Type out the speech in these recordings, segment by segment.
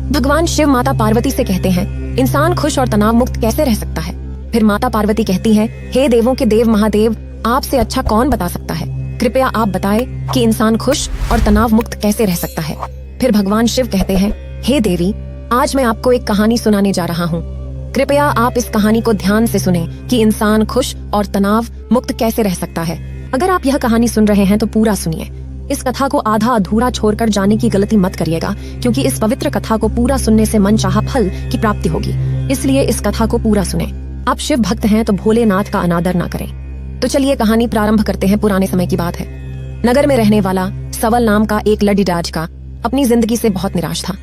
भगवान शिव माता पार्वती से कहते हैं, इंसान खुश और तनाव मुक्त कैसे रह सकता है। फिर माता पार्वती कहती हैं, हे देवों के देव महादेव, आपसे अच्छा कौन बता सकता है, कृपया आप बताएं कि इंसान खुश और तनाव मुक्त कैसे रह सकता है। फिर भगवान शिव कहते हैं, हे देवी, आज मैं आपको एक कहानी सुनाने जा रहा हूँ। कृपया आप इस कहानी को ध्यान से सुनें कि इंसान खुश और तनाव मुक्त कैसे रह सकता है। अगर आप यह कहानी सुन रहे हैं तो पूरा सुनिए। इस कथा को आधा अधूरा छोड़कर जाने की गलती मत करिएगा, क्योंकि इस पवित्र कथा को पूरा सुनने से मनचाहा फल की प्राप्ति होगी। इसलिए इस कथा को पूरा सुने। आप शिव भक्त हैं तो भोलेनाथ का अनादर ना करें। तो चलिए कहानी प्रारंभ करते हैं। पुराने समय की बात है। नगर में रहने वाला सवल नाम का एक लडीडाज का अपनी जिंदगी से बहुत निराश था।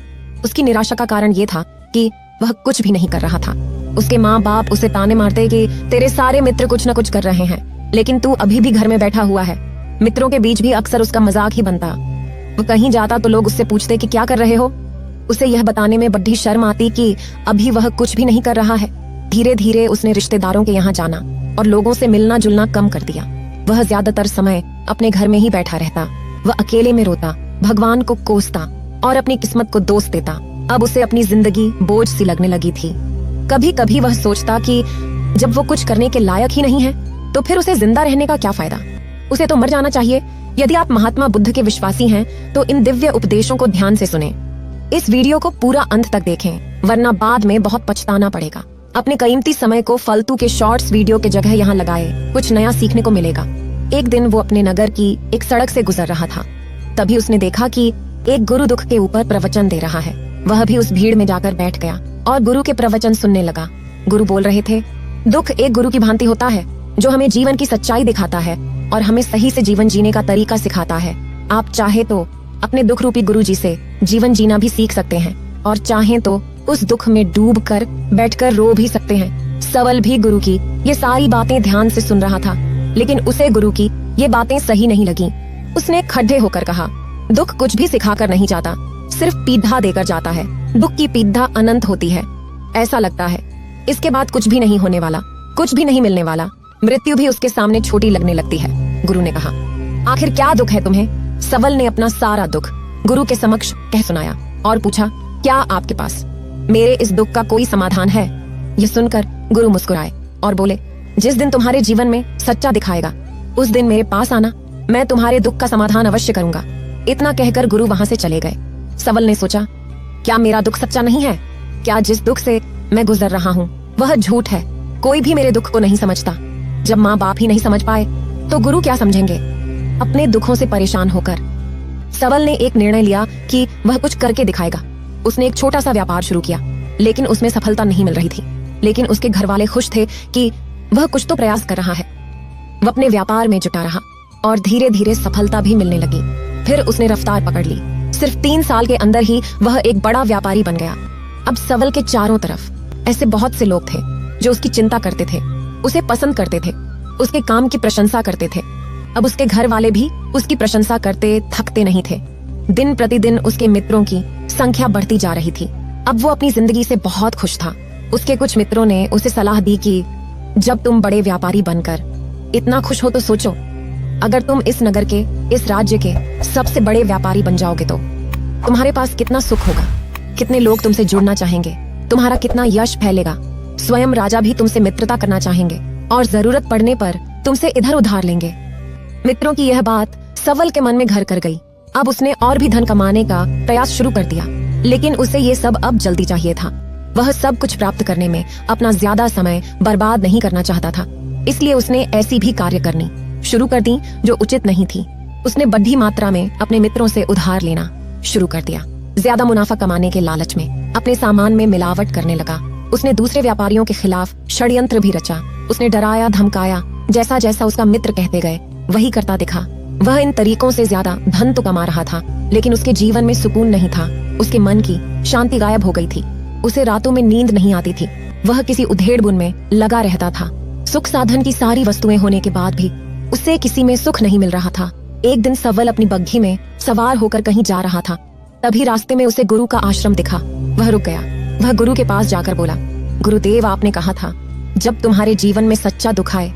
उसकी निराशा का कारण ये था कि वह कुछ भी नहीं कर रहा था। उसके माँ बाप उसे ताने मारते कि तेरे सारे मित्र कुछ न कुछ कर रहे हैं, लेकिन तू अभी भी घर में बैठा हुआ है। मित्रों के बीच भी अक्सर उसका मजाक ही बनता। वो कहीं जाता तो लोग उससे पूछते कि क्या कर रहे हो। उसे यह बताने में बड़ी शर्म आती कि अभी वह कुछ भी नहीं कर रहा है। धीरे धीरे उसने रिश्तेदारों के यहाँ जाना और लोगों से मिलना जुलना कम कर दिया। वह ज्यादातर समय अपने घर में ही बैठा रहता। वह अकेले में रोता, भगवान को कोसता और अपनी किस्मत को दोष देता। अब उसे अपनी जिंदगी बोझ सी लगने लगी थी। कभी कभी वह सोचता कि जब वो कुछ करने के लायक ही नहीं है तो फिर उसे जिंदा रहने का क्या फायदा। उसे तो मर जाना चाहिए। यदि आप महात्मा बुद्ध के विश्वासी हैं तो इन दिव्य उपदेशों को ध्यान से सुने। इस वीडियो को पूरा अंत तक देखें, वरना बाद में बहुत पछताना पड़ेगा। अपने कीमती समय को फालतू के शॉर्ट्स वीडियो के जगह यहाँ लगाए, कुछ नया सीखने को मिलेगा। एक दिन वो अपने नगर की एक सड़क से गुजर रहा था। तभी उसने देखा कि एक गुरु दुख के ऊपर प्रवचन दे रहा है। वह भी उस भीड़ में जाकर बैठ गया और गुरु के प्रवचन सुनने लगा। गुरु बोल रहे थे, दुख एक गुरु की भांति होता है जो हमें जीवन की सच्चाई दिखाता है और हमें सही से जीवन जीने का तरीका सिखाता है। आप चाहे तो अपने दुख रूपी गुरु जी से जीवन जीना भी सीख सकते हैं और चाहें तो उस दुख में डूब कर बैठकर रो भी सकते हैं। सवल भी गुरु की ये सारी बातें ध्यान से सुन रहा था, लेकिन उसे गुरु की ये बातें सही नहीं लगी। उसने खड्डे होकर कहा, दुख कुछ भी सिखाकर नहीं जाता, सिर्फ पीढ़ा देकर जाता है। दुख की पीढ़ा अनंत होती है, ऐसा लगता है। इसके बाद कुछ भी नहीं होने वाला, कुछ भी नहीं मिलने वाला। मृत्यु भी उसके सामने छोटी लगने लगती है। गुरु ने कहा, आखिर क्या दुख है तुम्हें। सवल ने अपना सारा दुख गुरु के समक्ष कह सुनाया और पूछा, क्या आपके पास मेरे इस दुख का कोई समाधान है। यह सुनकर गुरु मुस्कुराए और बोले, जिस दिन तुम्हारे जीवन में सच्चा दिखाएगा उस दिन मेरे पास आना, मैं तुम्हारे दुख का समाधान अवश्य करूंगा। इतना कहकर गुरु वहां से चले गए। सवल ने सोचा, क्या मेरा दुख सच्चा नहीं है। क्या जिस दुख से मैं गुजर रहा हूँ वह झूठ है। कोई भी मेरे दुख को नहीं समझता। जब माँ बाप ही नहीं समझ पाए तो गुरु क्या समझेंगे। अपने दुखों से परेशान होकर सवल ने एक निर्णय लिया कि वह कुछ करके दिखाएगा। उसने एक छोटा सा व्यापार शुरू किया, लेकिन उसमें सफलता नहीं मिल रही थी। लेकिन उसके घर वाले खुश थे कि वह कुछ तो प्रयास कर रहा है। वह अपने व्यापार में जुटा रहा और धीरे धीरे सफलता भी मिलने लगी। फिर उसने रफ्तार पकड़ ली। सिर्फ 3 साल के अंदर ही वह एक बड़ा व्यापारी बन गया। अब सवल के चारों तरफ ऐसे बहुत से लोग थे जो उसकी चिंता करते थे, उसे पसंद करते थे, उसके काम की प्रशंसा करते थे। अब उसके घर वाले भी उसकी प्रशंसा करते थकते नहीं थे। दिन प्रतिदिन उसके मित्रों की संख्या बढ़ती जा रही थी। अब वो अपनी जिंदगी से बहुत खुश था। उसके कुछ मित्रों ने उसे सलाह दी कि जब तुम बड़े व्यापारी बनकर इतना खुश हो तो सोचो, अगर तुम इस नगर के, इस राज्य के सबसे बड़े व्यापारी बन जाओगे तो तुम्हारे पास कितना सुख होगा, कितने लोग तुमसे जुड़ना चाहेंगे, तुम्हारा कितना यश फैलेगा। स्वयं राजा भी तुमसे मित्रता करना चाहेंगे और जरूरत पड़ने पर तुमसे इधर उधार लेंगे। मित्रों की यह बात सवल के मन में घर कर गई। अब उसने और भी धन कमाने का प्रयास शुरू कर दिया, लेकिन उसे ये सब अब जल्दी चाहिए था। वह सब कुछ प्राप्त करने में अपना ज्यादा समय बर्बाद नहीं करना चाहता था। इसलिए उसने ऐसी भी कार्य करनी शुरू कर दी जो उचित नहीं थी। उसने बड़ी मात्रा में अपने मित्रों से उधार लेना शुरू कर दिया। ज्यादा मुनाफा कमाने के लालच में अपने सामान में मिलावट करने लगा। उसने दूसरे व्यापारियों के खिलाफ षड्यंत्र भी रचा। उसने डराया धमकाया। जैसा जैसा उसका मित्र कहते गए वही करता दिखा। वह इन तरीकों से ज्यादा धन तो कमा रहा था, लेकिन उसके जीवन में सुकून नहीं था। उसके मन की शांति गायब हो गई थी। उसे रातों में नींद नहीं आती थी। वह किसी उधेड़-बुन में लगा रहता था। सुख साधन की सारी वस्तुएं होने के बाद भी उसे किसी में सुख नहीं मिल रहा था। एक दिन सवल अपनी बग्घी में सवार होकर कहीं जा रहा था। तभी रास्ते में उसे गुरु का आश्रम दिखा। वह रुक गया। वह गुरु के पास जाकर बोला, गुरुदेव, आपने कहा था जब तुम्हारे जीवन में सच्चा दुख आए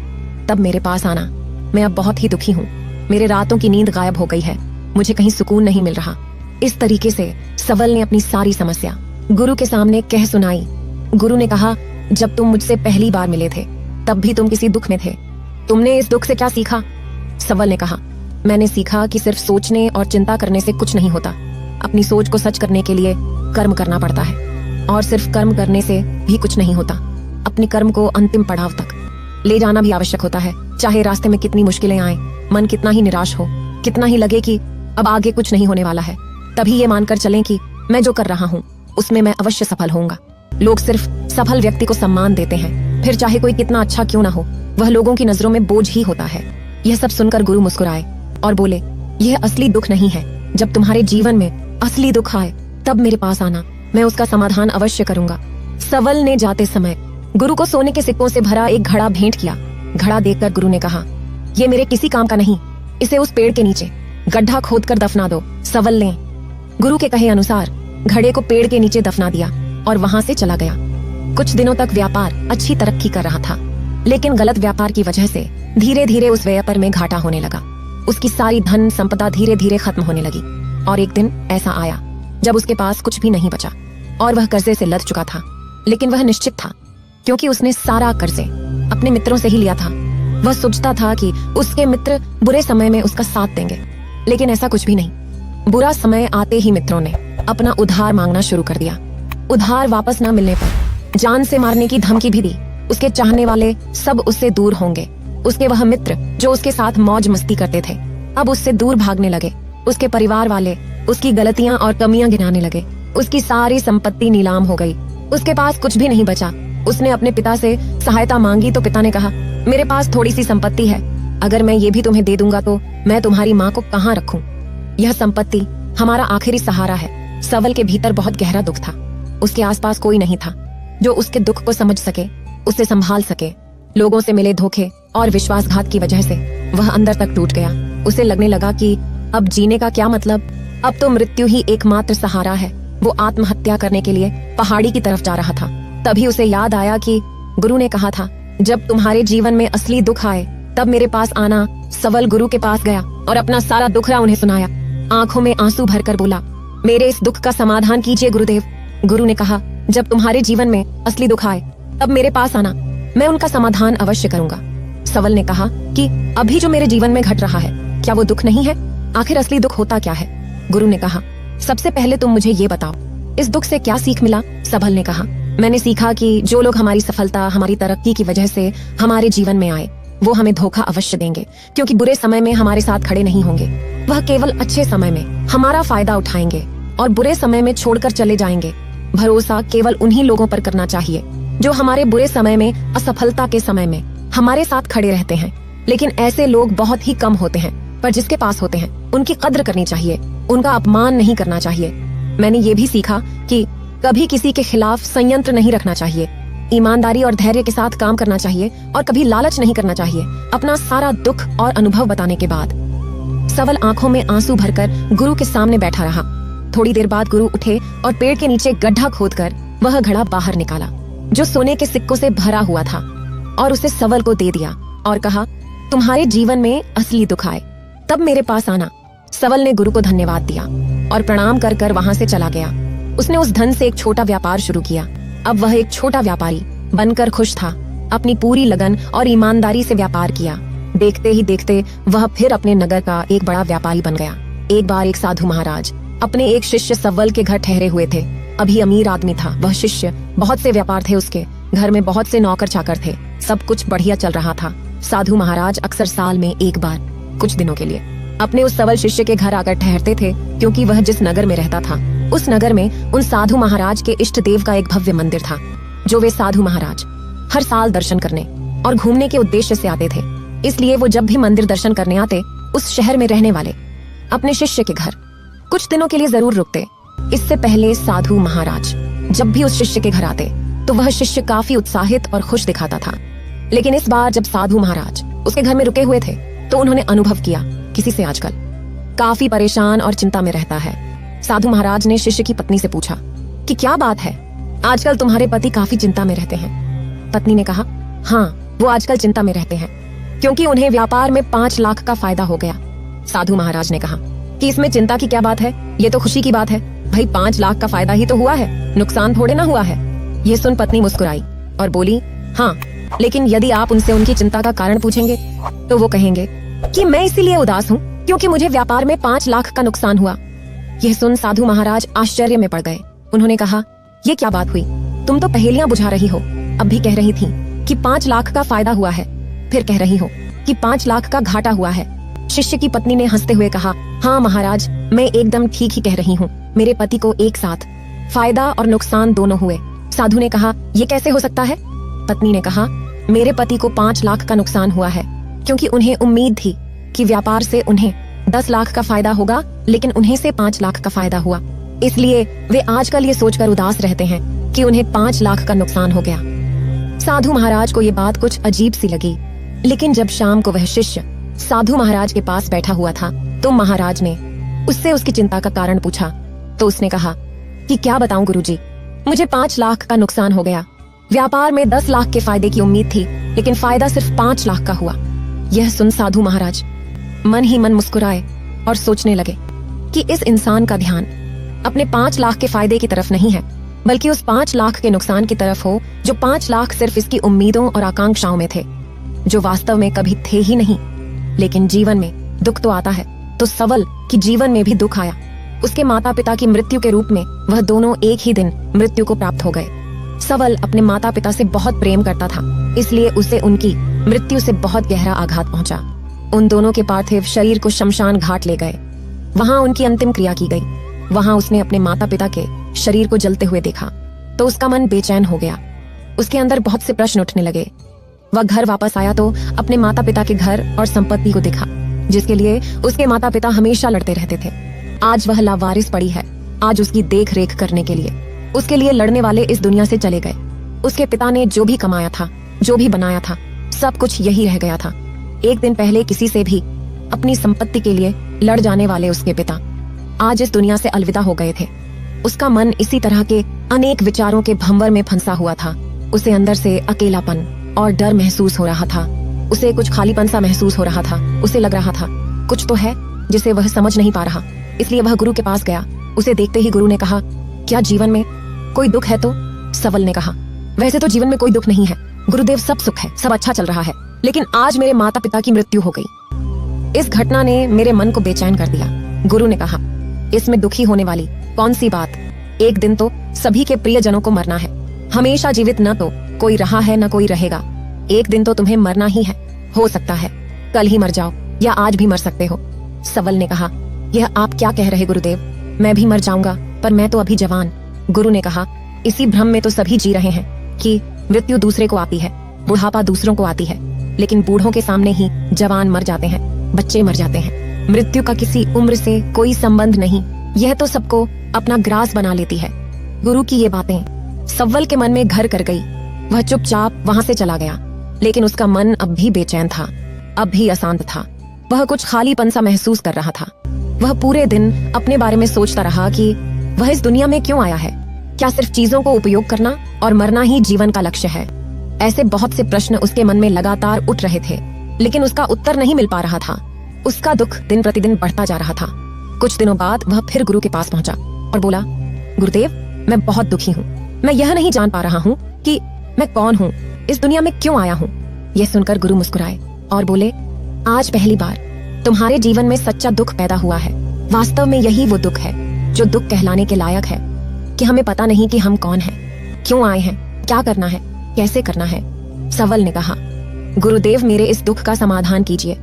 तब मेरे पास आना। मैं अब बहुत ही दुखी हूँ। मेरे रातों की नींद गायब हो गई है। मुझे कहीं सुकून नहीं मिल रहा। इस तरीके से सवल ने अपनी सारी समस्या गुरु के सामने कह सुनाई। गुरु ने कहा, जब तुम मुझसे पहली बार मिले थे तब भी तुम किसी दुख में थे। तुमने इस दुख से क्या सीखा? सवल ने कहा, मैंने सीखा कि सिर्फ सोचने और चिंता करने से कुछ नहीं होता। अपनी सोच को सच करने के लिए कर्म करना पड़ता है, और सिर्फ कर्म करने से भी कुछ नहीं होता। अपने कर्म को अंतिम पड़ाव तक ले जाना भी आवश्यक होता है। चाहे रास्ते में कितनी मुश्किलें आए, मन कितना ही निराश हो, कितना ही लगे कि अब आगे कुछ नहीं होने वाला है, तभी ये मानकर चलें कि मैं जो कर रहा हूँ उसमें मैं अवश्य सफल होऊंगा। लोग सिर्फ सफल व्यक्ति को सम्मान देते हैं, फिर चाहे कोई कितना अच्छा क्यों ना हो, वह लोगों की नजरों में बोझ ही होता है। यह सब सुनकर गुरु मुस्कुराए और बोले, यह असली दुख नहीं है। जब तुम्हारे जीवन में असली दुख आए तब मेरे पास आना, मैं उसका समाधान अवश्य करूंगा। सवल ने जाते समय गुरु को सोने के सिक्कों से भरा एक घड़ा भेंट किया। घड़ा देखकर गुरु ने कहा, ये मेरे किसी काम का नहीं, इसे उस पेड़ के नीचे गड्ढा खोदकर दफना दो। सवल ने गुरु के कहे अनुसार घड़े को पेड़ के नीचे दफना दिया और वहां से चला गया। कुछ दिनों तक व्यापार अच्छी तरक्की कर रहा था, लेकिन गलत व्यापार की वजह से धीरे धीरे उस व्यापार में घाटा होने लगा। उसकी सारी धन संपदा धीरे धीरे खत्म होने लगी, और एक दिन ऐसा आया जब उसके पास कुछ भी नहीं बचा और वह कर्जे से लद चुका था। लेकिन वह निश्चित था, क्योंकि उसने सारा कर्जे अपने मित्रों से ही लिया था। वह सोचता था कि उसके मित्र बुरे समय में उसका साथ देंगे, लेकिन ऐसा कुछ भी नहीं। बुरा समय आते ही मित्रों ने अपना उधार मांगना शुरू कर दिया। उधार वापस न मिलने पर जान से मारने की धमकी भी दी। उसके चाहने वाले सब उससे दूर होंगे। उसके वह मित्र जो उसके साथ मौज मस्ती करते थे अब उससे दूर भागने लगे। उसके परिवार वाले उसकी गलतियां और कमियां गिनाने लगे। उसकी सारी संपत्ति नीलाम हो गई, उसके पास कुछ भी नहीं बचा। उसने अपने पिता से सहायता मांगी तो पिता ने कहा, मेरे पास थोड़ी सी संपत्ति है, अगर मैं ये भी तुम्हें दे दूंगा तो मैं तुम्हारी माँ को कहाँ रखूं? यह संपत्ति हमारा आखिरी सहारा है। सवल के भीतर बहुत गहरा दुख था। उसके आसपास कोई नहीं था जो उसके दुख को समझ सके, उसे संभाल सके। लोगों से मिले धोखे और विश्वासघात की वजह से वह अंदर तक टूट गया। उसे लगने लगा कि अब जीने का क्या मतलब, अब तो मृत्यु ही एकमात्र सहारा है। वो आत्महत्या करने के लिए पहाड़ी की तरफ जा रहा था। तभी उसे याद आया कि गुरु ने कहा था, जब तुम्हारे जीवन में असली दुख आए तब मेरे पास आना। सवल गुरु के पास गया और अपना सारा दुखड़ा उन्हें सुनाया। आंखों में आंसू भरकर बोला, मेरे इस दुख का समाधान कीजिए गुरुदेव। गुरु ने कहा, जब तुम्हारे जीवन में असली दुख आए तब मेरे पास आना, मैं उनका समाधान अवश्य करूंगा। सवल ने कहा कि अभी जो मेरे जीवन में घट रहा है क्या वो दुख नहीं है? आखिर असली दुख होता क्या है? गुरु ने कहा, सबसे पहले तुम मुझे ये बताओ, इस दुख से क्या सीख मिला? सवल ने कहा, मैंने सीखा कि जो लोग हमारी सफलता, हमारी तरक्की की वजह से हमारे जीवन में आए वो हमें धोखा अवश्य देंगे, क्योंकि बुरे समय में हमारे साथ खड़े नहीं होंगे। वह केवल अच्छे समय में हमारा फायदा उठाएंगे और बुरे समय में छोड़कर चले जाएंगे। भरोसा केवल उन्हीं लोगों पर करना चाहिए जो हमारे बुरे समय में, असफलता के समय में हमारे साथ खड़े रहते हैं। लेकिन ऐसे लोग बहुत ही कम होते हैं, पर जिसके पास होते हैं उनकी कद्र करनी चाहिए, उनका अपमान नहीं करना चाहिए। मैंने ये भी सीखा कि कभी किसी के खिलाफ संयंत्र नहीं रखना चाहिए, ईमानदारी और धैर्य के साथ काम करना चाहिए और कभी लालच नहीं करना चाहिए। अपना सारा दुख और अनुभव बताने के बाद सवल आंखों में आंसू भरकर गुरु के सामने बैठा रहा। थोड़ी देर बाद गुरु उठे और पेड़ के नीचे गड्ढा खोदकर वह घड़ा बाहर निकाला जो सोने के सिक्कों से भरा हुआ था, और उसे सवल को दे दिया और कहा, तुम्हारे जीवन में असली दुख आए तब मेरे पास आना। सवल ने गुरु को धन्यवाद दिया और प्रणाम कर कर वहां से चला गया। उसने उस धन से एक छोटा व्यापार शुरू किया। अब वह एक छोटा व्यापारी बनकर खुश था। अपनी पूरी लगन और ईमानदारी से व्यापार किया। देखते ही देखते वह फिर अपने नगर का एक बड़ा व्यापारी बन गया। एक बार एक साधु महाराज अपने एक शिष्य सवल के घर ठहरे हुए थे। अभी अमीर आदमी था वह शिष्य, बहुत से व्यापार थे उसके घर में, बहुत से नौकर चाकर थे, सब कुछ बढ़िया चल रहा था। साधु महाराज अक्सर साल में एक बार कुछ दिनों के लिए अपने उस सवल शिष्य के घर आकर ठहरते थे, क्योंकि वह जिस नगर में रहता था उस नगर में उन साधु महाराज के इष्ट देव का एक भव्य मंदिर था, जो वे साधु महाराज हर साल दर्शन करने और घूमने के उद्देश्य से आते थे। इसलिए वो जब भी मंदिर दर्शन करने आते उस शहर में रहने वाले अपने शिष्य के घर कुछ दिनों के लिए जरूर रुकते। इससे पहले साधु महाराज जब भी उस शिष्य के घर आते तो वह शिष्य काफी उत्साहित और खुश दिखाता था। लेकिन इस बार जब साधु महाराज उसके घर में रुके हुए थे तो उन्होंने अनुभव किया किसी से आजकल काफी परेशान और चिंता में रहता है। साधु महाराज ने शिष्य की पत्नी से पूछा कि क्या बात है, आजकल तुम्हारे पति काफी चिंता में रहते हैं। पत्नी ने कहा, हाँ वो आजकल चिंता में रहते हैं क्योंकि उन्हें व्यापार में 5 लाख का फायदा हो गया। साधु महाराज ने कहा कि इसमें चिंता की क्या बात है, ये तो खुशी की बात है। भाई 5 लाख का फायदा ही तो हुआ है, नुकसान थोड़े ना हुआ है। ये सुन पत्नी मुस्कुराई और बोली, हाँ, लेकिन यदि आप उनसे उनकी चिंता का कारण पूछेंगे तो वो कहेंगे कि मैं इसीलिए उदास हूँ क्योंकि मुझे व्यापार में 5 लाख का नुकसान हुआ। यह सुन साधु महाराज आश्चर्य में पड़ गए। उन्होंने कहा, ये क्या बात हुई? तुम तो पहेलियां बुझा रही हो। अब भी कह रही थी कि 5 लाख का फायदा हुआ है, फिर कह रही हो कि 5 लाख का घाटा हुआ है। शिष्य की पत्नी ने हंसते हुए कहा, हाँ महाराज, मैं एकदम ठीक ही कह रही हूँ। मेरे पति को एक साथ फायदा और नुकसान दोनों हुए। साधु ने कहा, ये कैसे हो सकता है? पत्नी ने कहा, मेरे पति को 5 लाख का नुकसान हुआ है क्योंकि उन्हें उम्मीद थी कि व्यापार से उन्हें 10 लाख का फायदा होगा, लेकिन उन्हें से 5 लाख का फायदा हुआ। इसलिए वे आजकल ये सोचकर उदास रहते हैं कि उन्हें 5 लाख का नुकसान हो गया। साधु महाराज को ये बात कुछ अजीब सी लगी, लेकिन जब शाम को वह शिष्य साधु महाराज के पास बैठा हुआ था तो महाराज ने उससे उसकी चिंता का कारण पूछा। तो उसने कहा कि क्या बताऊं गुरुजी, मुझे 5 लाख का नुकसान हो गया। व्यापार में 10 लाख के फायदे की उम्मीद थी, लेकिन फायदा सिर्फ 5 लाख का हुआ। यह सुन साधु महाराज मन ही मन मुस्कुराए और सोचने लगे कि इस इंसान का ध्यान अपने 5 लाख के फायदे की तरफ नहीं है, बल्कि उस 5 लाख के नुकसान की तरफ हो, जो 5 लाख सिर्फ इसकी उम्मीदों और आकांक्षाओं में थे, जो वास्तव में कभी थे ही नहीं। लेकिन जीवन में दुख तो आता है, तो सवल कि जीवन में भी दुख आया। उसके माता पिता की मृत्यु के रूप में वह दोनों एक ही दिन मृत्यु को प्राप्त हो गए। सवल अपने माता पिता से बहुत प्रेम करता था, इसलिए उसे उनकी मृत्यु से बहुत गहरा आघात पहुंचा। उन दोनों के पार्थिव शरीर को शमशान घाट ले गए। वहां उनकी अंतिम क्रिया की गई। वहां उसने अपने माता पिता के शरीर को जलते हुए देखा तो उसका मन बेचैन हो गया। उसके अंदर बहुत से प्रश्न उठने लगे। वह घर वापस आया तो अपने माता पिता के घर और संपत्ति को देखा, जिसके लिए उसके माता पिता हमेशा लड़ते रहते थे। आज वह लावारिस पड़ी है। आज उसकी देख रेख करने के लिए उसके लिए लड़ने वाले इस दुनिया से चले गए। उसके पिता ने जो भी कमाया था, जो भी बनाया था, सब कुछ यही रह गया था। एक दिन पहले किसी से भी अपनी संपत्ति के लिए लड़ जाने वाले उसके पिता आज इस दुनिया से अलविदा हो गए थे। उसका मन इसी तरह के अनेक विचारों के भंवर में फंसा हुआ था। उसे अंदर से अकेलापन और डर महसूस हो रहा था। उसे कुछ खालीपन सा महसूस हो रहा था। उसे लग रहा था कुछ तो है जिसे वह समझ नहीं पा रहा। इसलिए वह गुरु के पास गया। उसे देखते ही गुरु ने कहा, क्या जीवन में कोई दुख है? तो सवल ने कहा, वैसे तो जीवन में कोई दुख नहीं है गुरुदेव, सब सुख है, सब अच्छा चल रहा है, लेकिन आज मेरे माता पिता की मृत्यु हो गई। इस घटना ने मेरे मन को बेचैन कर दिया। गुरु ने कहा, इसमें दुखी होने वाली कौन सी बात? एक दिन तो सभी के प्रियजनों को मरना है। हमेशा जीवित न तो कोई रहा है न कोई रहेगा। एक दिन तो तुम्हें मरना ही है। हो सकता है कल ही मर जाओ या आज भी मर सकते हो। सवल ने कहा, यह आप क्या कह रहे गुरुदेव? मैं भी मर जाऊंगा, पर मैं तो अभी जवान। गुरु ने कहा, इसी भ्रम में तो सभी जी रहे हैं कि मृत्यु दूसरे को आती है, बुढ़ापा दूसरों को आती है, लेकिन बूढ़ों के सामने ही जवान मर जाते हैं, बच्चे मर जाते हैं। मृत्यु का किसी उम्र से कोई संबंध नहीं। यह तो सबको अपना ग्रास बना लेती है। गुरु की ये बातें सव्वल के मन में घर कर गई। वह चुपचाप वहां से चला गया, लेकिन उसका मन अब भी बेचैन था, अब भी अशांत था। वह कुछ खालीपन सा महसूस कर रहा था। वह पूरे दिन अपने बारे में सोचता रहा कि वह इस दुनिया में क्यों आया है। क्या सिर्फ चीजों को उपयोग करना और मरना ही जीवन का लक्ष्य है? ऐसे बहुत से प्रश्न उसके मन में लगातार उठ रहे थे, लेकिन उसका उत्तर नहीं मिल पा रहा था। उसका दुख दिन प्रतिदिन बढ़ता जा रहा था। कुछ दिनों बाद वह फिर गुरु के पास पहुंचा और बोला, गुरुदेव, मैं बहुत दुखी हूँ। मैं यह नहीं जान पा रहा हूँ कि मैं कौन हूँ, इस दुनिया में क्यों आया हूँ। यह सुनकर गुरु मुस्कुराए और बोले, आज पहली बार तुम्हारे जीवन में सच्चा दुख पैदा हुआ है। वास्तव में यही वो दुख है जो दुख कहलाने के लायक है, कि हमें पता नहीं कि हम कौन हैं, क्यों आए हैं, क्या करना है, कैसे करना है। सवल ने कहा, गुरुदेव, मेरे इस दुख का समाधान कीजिए।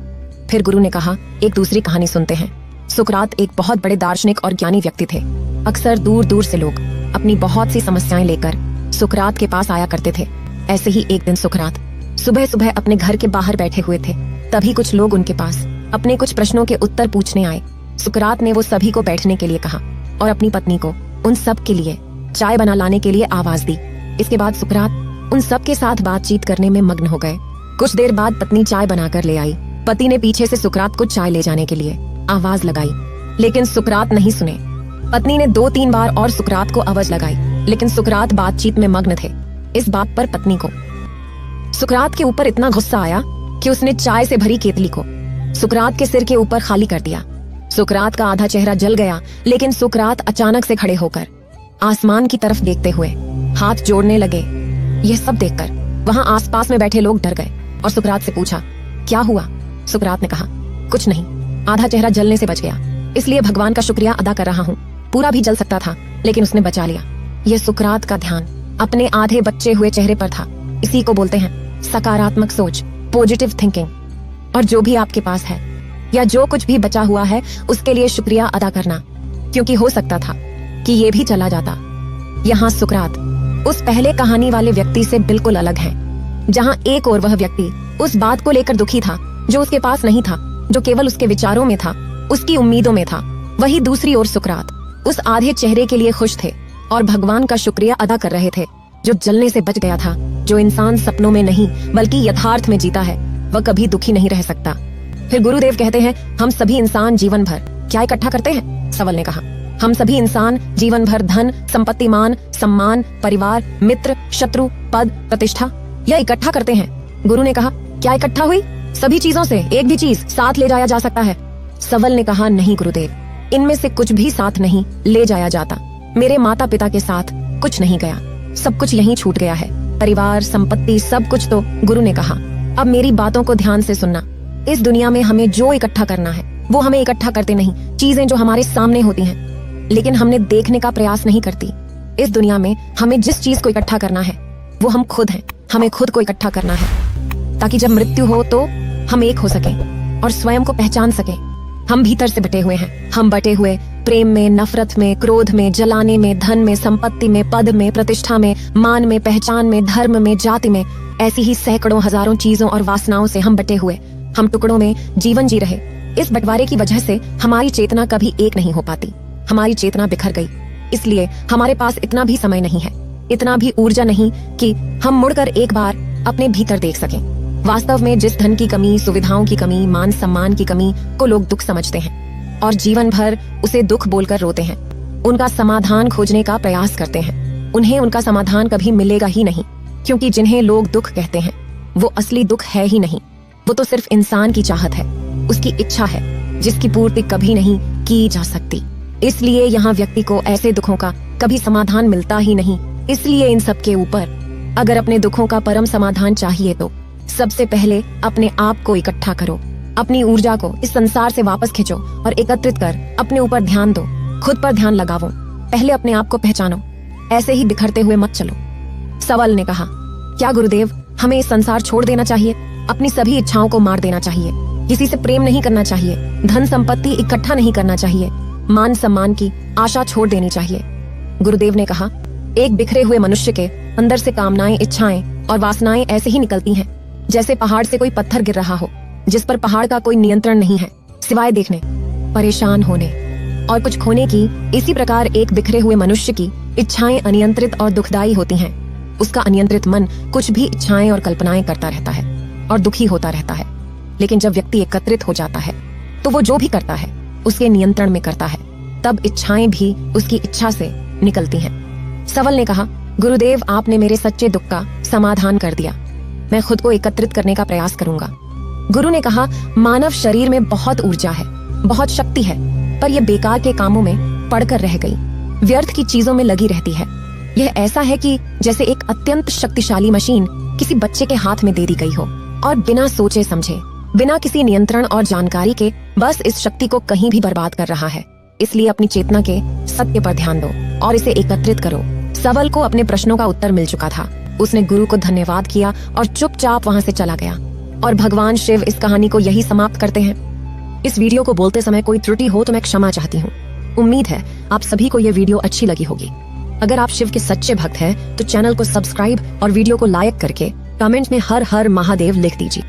फिर गुरु ने कहा, एक दूसरी कहानी सुनते हैं। सुकरात एक बहुत बड़े दार्शनिक और ज्ञानी व्यक्ति थे। अक्सर दूर दूर से लोग अपनी बहुत सी समस्याएं लेकर सुकरात के पास आया करते थे। ऐसे ही एक दिन सुकरात सुबह सुबह अपने घर के बाहर बैठे हुए थे। तभी कुछ लोग उनके पास अपने कुछ प्रश्नों के उत्तर पूछने आए। सुकरात ने वो सभी को बैठने के लिए कहा और अपनी पत्नी को उन सब के लिए चाय बना लाने के लिए आवाज दी। इसके बाद सुकरात उन सब के साथ बातचीत करने में मग्न हो गए। कुछ देर बाद पत्नी चाय बनाकर ले आई। पति ने पीछे से सुकरात को चाय ले जाने के लिए आवाज लगाई, लेकिन सुकरात नहीं सुने। पत्नी ने 2-3 बार और सुकरात को आवाज लगाई, लेकिन सुकरात बातचीत में मग्न थे। इस बात पर पत्नी को सुकरात के ऊपर इतना गुस्सा आया कि उसने चाय से भरी केतली को सुकरात के सिर के ऊपर खाली कर दिया। सुकरात का आधा चेहरा जल गया, लेकिन सुकरात अचानक से खड़े होकर आसमान की तरफ देखते हुए हाथ जोड़ने लगे। यह सब देखकर वहां आसपास में बैठे लोग डर गए और सुकरात से पूछा, क्या हुआ? सुकरात ने कहा, कुछ नहीं, आधा चेहरा जलने से बच गया, इसलिए भगवान का शुक्रिया अदा कर रहा हूँ। पूरा भी जल सकता था, लेकिन उसने बचा लिया। यह सुकरात का ध्यान अपने आधे बच्चे हुए चेहरे पर था। इसी को बोलते हैं सकारात्मक सोच, पॉजिटिव थिंकिंग। और जो भी आपके पास है या जो कुछ भी बचा हुआ है, उसके लिए शुक्रिया अदा करना, क्योंकि हो सकता था कि ये भी चला जाता। यहाँ सुकरात उस पहले कहानी वाले व्यक्ति से बिल्कुल अलग है, जहाँ एक और वह व्यक्ति उस बात को लेकर दुखी था जो उसके पास नहीं था, जो केवल उसके विचारों में था, उसकी उम्मीदों में था। वही दूसरी ओर सुकरात उस आधे चेहरे के लिए खुश थे और भगवान का शुक्रिया अदा कर रहे थे, जो जलने से बच गया था। जो इंसान सपनों में नहीं बल्कि यथार्थ में जीता है, वह कभी दुखी नहीं रह सकता। फिर गुरुदेव कहते हैं, हम सभी इंसान जीवन भर क्या इकट्ठा करते हैं? सवल ने कहा, हम सभी इंसान जीवन भर धन, संपत्ति, मान, सम्मान, परिवार, मित्र, शत्रु, पद, प्रतिष्ठा, यह इकट्ठा करते हैं। गुरु ने कहा, क्या इकट्ठा हुई? सभी चीजों से एक भी चीज साथ ले जाया जा सकता है? सवल ने कहा, नहीं गुरुदेव, इनमें से कुछ भी साथ नहीं ले जाया जाता। मेरे माता पिता के साथ कुछ नहीं गया, सब कुछ यहीं छूट गया है, परिवार, संपत्ति, सब कुछ। तो गुरु ने कहा, अब मेरी बातों को ध्यान से सुनना। इस दुनिया में हमें जो इकट्ठा करना है वो हमें इकट्ठा करते नहीं, चीजें जो हमारे सामने होती हैं, लेकिन हमने देखने का प्रयास नहीं करती। इस दुनिया में हमें जिस चीज को इकट्ठा करना है वो हम खुद हैं। हमें खुद को इकट्ठा करना है, ताकि जब मृत्यु हो तो हम एक हो सकें और स्वयं को पहचान सकें। हम भीतर से बटे हुए हैं। हम बटे हुए प्रेम में, नफरत में, क्रोध में, जलाने में, धन में, संपत्ति में, पद में, प्रतिष्ठा में, मान में, पहचान में, धर्म में, जाति में, ऐसी ही सैकड़ों हजारों चीजों और वासनाओं से हम बटे हुए। हम टुकड़ों में जीवन जी रहे। इस बंटवारे की वजह से हमारी चेतना कभी एक नहीं हो पाती। हमारी चेतना बिखर गई, इसलिए हमारे पास इतना भी समय नहीं है, इतना भी ऊर्जा नहीं कि हम मुड़कर एक बार अपने भीतर देख सकें। वास्तव में जिस धन की कमी, सुविधाओं की कमी, मान सम्मान की कमी को लोग दुख समझते हैं और जीवन भर उसे दुख बोलकर रोते हैं, उनका समाधान खोजने का प्रयास करते हैं, उन्हें उनका समाधान कभी मिलेगा ही नहीं, क्योंकि जिन्हें लोग दुख कहते हैं वो असली दुख है ही नहीं। वो तो सिर्फ इंसान की चाहत है, उसकी इच्छा है, जिसकी पूर्ति कभी नहीं की जा सकती। इसलिए यहाँ व्यक्ति को ऐसे दुखों का कभी समाधान मिलता ही नहीं। इसलिए इन सब के ऊपर अगर अपने दुखों का परम समाधान चाहिए तो सबसे पहले अपने आप को इकट्ठा करो, अपनी ऊर्जा को इस संसार से वापस खींचो और एकत्रित कर अपने ऊपर ध्यान दो, खुद पर ध्यान लगाओ। पहले अपने आप को पहचानो, ऐसे ही बिखरते हुए मत चलो। सवल ने कहा, क्या गुरुदेव, हमें इस संसार छोड़ देना चाहिए? अपनी सभी इच्छाओं को मार देना चाहिए? किसी से प्रेम नहीं करना चाहिए? धन संपत्ति इकट्ठा नहीं करना चाहिए? मान सम्मान की आशा छोड़ देनी चाहिए? गुरुदेव ने कहा, एक बिखरे हुए मनुष्य के अंदर से कामनाएं, इच्छाएं और वासनाएं ऐसे ही निकलती हैं जैसे पहाड़ से कोई पत्थर गिर रहा हो, जिस पर पहाड़ का कोई नियंत्रण नहीं है सिवाय देखने, परेशान होने और कुछ खोने की। इसी प्रकार एक बिखरे हुए मनुष्य की इच्छाएं अनियंत्रित और दुखदायी होती हैं। उसका अनियंत्रित मन कुछ भी इच्छाएं और कल्पनाएं करता रहता है और दुखी होता रहता है। लेकिन जब व्यक्ति एकत्रित हो जाता है तो वो जो भी करता है उसके नियंत्रण में करता है, तब इच्छाएं भी उसकी इच्छा से निकलती हैं। सवल ने कहा, गुरुदेव, आपने मेरे सच्चे दुख का समाधान कर दिया। मैं खुद को एकत्रित करने का प्रयास करूंगा। गुरु ने कहा, मानव शरीर में बहुत ऊर्जा है, बहुत शक्ति है, पर यह बेकार के कामों में पड़कर रह गई, व्यर्थ की चीजों में लगी रहती है। यह ऐसा है कि जैसे एक अत्यंत शक्तिशाली मशीन किसी बच्चे के हाथ में दे दी गई हो और बिना सोचे समझे, बिना किसी नियंत्रण और जानकारी के बस इस शक्ति को कहीं भी बर्बाद कर रहा है। इसलिए अपनी चेतना के सत्य पर ध्यान दो और इसे एकत्रित करो। सवल को अपने प्रश्नों का उत्तर मिल चुका था। उसने गुरु को धन्यवाद किया और चुपचाप वहाँ से चला गया। और भगवान शिव इस कहानी को यही समाप्त करते हैं। इस वीडियो को बोलते समय कोई त्रुटि हो तो मैं क्षमा चाहती हूँ। उम्मीद है आप सभी को ये वीडियो अच्छी लगी होगी। अगर आप शिव के सच्चे भक्त हैं तो चैनल को सब्सक्राइब और वीडियो को लाइक करके कमेंट में हर हर महादेव लिख दीजिए।